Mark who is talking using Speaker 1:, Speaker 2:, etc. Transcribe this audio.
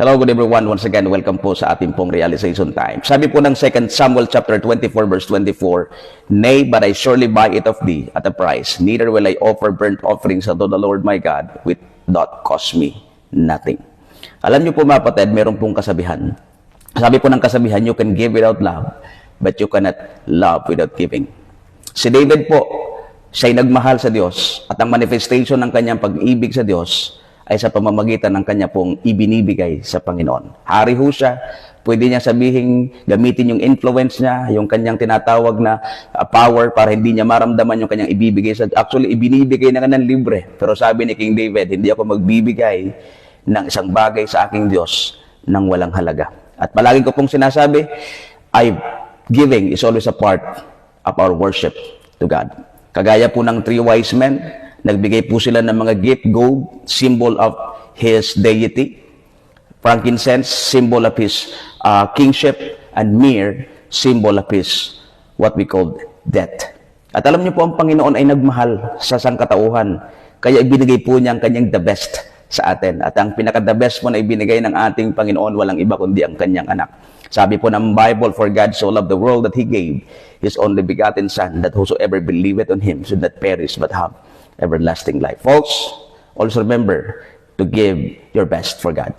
Speaker 1: Hello, good everyone. Once again, welcome po sa ating pong realization time. Sabi po ng 2 Samuel chapter 24 verse 24, Nay, but I surely buy it of thee at a price, neither will I offer burnt offerings unto the Lord my God, which doth cost me nothing. Alam niyo po mga kapatid, meron pong kasabihan. Sabi po ng kasabihan, you can give without love, but you cannot love without giving. Si David po, siya'y nagmahal sa Diyos at ang manifestation ng kanyang pag-ibig sa Diyos ay sa pamamagitan ng kanya pong ibinibigay sa Panginoon. Hari ho siya, pwede niya sabihin, gamitin yung influence niya, yung kanyang tinatawag na power para hindi niya maramdaman yung kanyang ibibigay. Actually, ibinibigay na nga ng libre. Pero sabi ni King David, hindi ako magbibigay ng isang bagay sa aking Diyos nang walang halaga. At palagi ko pong sinasabi, giving is always a part of our worship to God. Kagaya po ng 3 wise men, nagbigay po sila ng mga gift, gold, symbol of His deity, frankincense, symbol of His kingship, and myrrh, symbol of His what we call death. At alam niyo po, ang Panginoon ay nagmahal sa sangkatauhan, kaya ibinigay po niya ang kanyang the best sa atin. At ang pinaka-the best po na ibinigay ng ating Panginoon, walang iba kundi ang kanyang anak. Sabi po ng Bible, for God so loved the world that He gave His only begotten Son, that whosoever believeth on Him should not perish but have everlasting life. Folks, also remember to give your best for God.